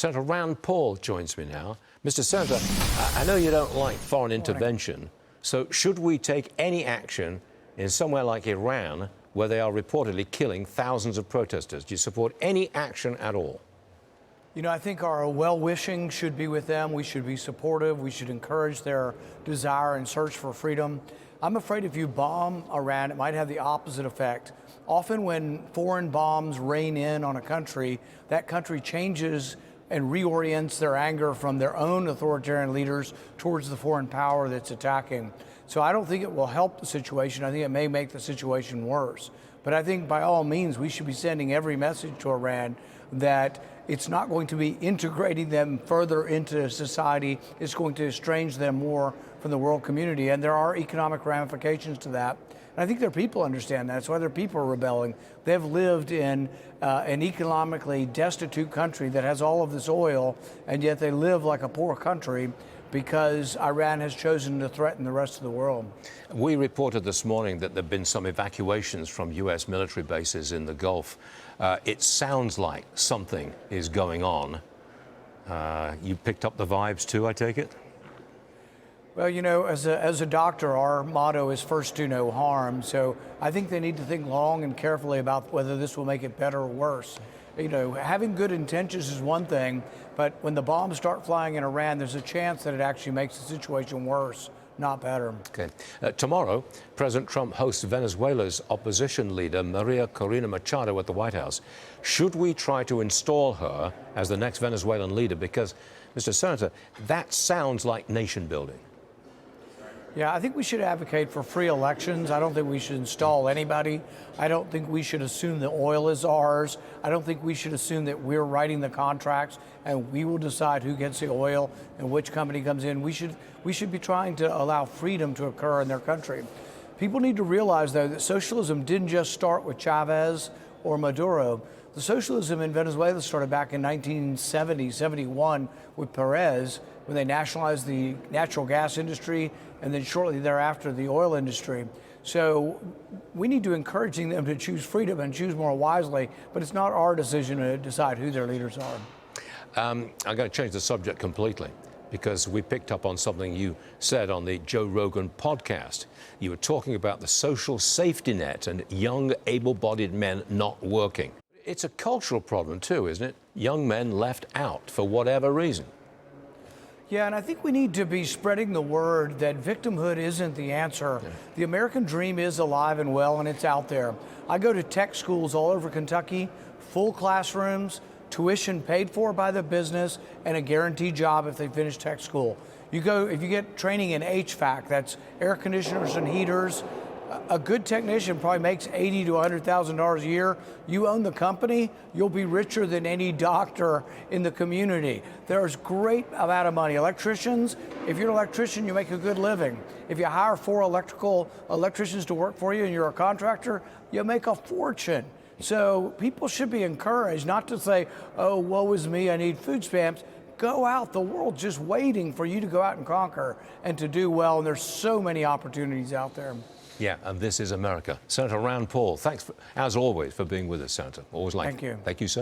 Senator Rand Paul joins me now. Mr. Senator, I know you don't like foreign intervention, so should we take any action in somewhere like Iran, where they are reportedly killing thousands of protesters? Do you support any action at all? You know, I think our well-wishing should be with them. We should be supportive. We should encourage their desire and search for freedom. I'm afraid if you bomb Iran, it might have the opposite effect. Often when foreign bombs rain in on a country, that country changes and reorients their anger from their own authoritarian leaders towards the foreign power that's attacking. So I don't think it will help the situation. I think it may make the situation worse. But I think by all means, we should be sending every message to Iran that it's not going to be integrating them further into society. It's going to estrange them more from the world community. And there are economic ramifications to that. And I think their people understand that. That's why their people are rebelling. They've lived in an economically destitute country that has all of this oil, and yet they live like a poor country because Iran has chosen to threaten the rest of the world. We reported this morning that there have been some evacuations from U.S. military bases in the Gulf. It sounds like something is going on. You picked up the vibes too, I take it? Well, you know, as a doctor, our motto is first do no harm. So I think they need to think long and carefully about whether this will make it better or worse. You know, having good intentions is one thing, but when the bombs start flying in Iran, there's a chance that it actually makes the situation worse, not better. Okay. Tomorrow, President Trump hosts Venezuela's opposition leader, Maria Corina Machado, at the White House. Should we try to install her as the next Venezuelan leader? Because, Mr. Senator, that sounds like nation building. Yeah, I think we should advocate for free elections. I don't think we should install anybody. I don't think we should assume that oil is ours. I don't think we should assume that we're writing the contracts and we will decide who gets the oil and which company comes in. We should be trying to allow freedom to occur in their country. People need to realize, though, that socialism didn't just start with Chavez or Maduro. The socialism in Venezuela started back in 1970, 71 with Perez, when they nationalized the natural gas industry and then shortly thereafter the oil industry. So we need to encourage them to choose freedom and choose more wisely, but it's not our decision to decide who their leaders are. I'm going to change the subject completely, because we picked up on something you said on the Joe Rogan podcast. You were talking about the social safety net and young, able-bodied men not working. It's a cultural problem too, isn't it? Young men left out for whatever reason. Yeah, and I think we need to be spreading the word that victimhood isn't the answer. Yeah. The American dream is alive and well, and it's out there. I go to tech schools all over Kentucky, full classrooms, tuition paid for by the business, and a guaranteed job if they finish tech school. If you get training in HVAC, that's air conditioners and heaters, a good technician probably makes $80,000 to $100,000 a year. You own the company, you'll be richer than any doctor in the community. There's great amount of money. Electricians, if you're an electrician, you make a good living. If you hire 4 electricians to work for you and you're a contractor, you make a fortune. So people should be encouraged not to say, oh, woe is me, I need food stamps. Go out. The world's just waiting for you to go out and conquer and to do well. And there's so many opportunities out there. Yeah, and this is America. Senator Rand Paul, thanks, as always, for being with us, Senator. Always like it. Thank you. Thank you, sir.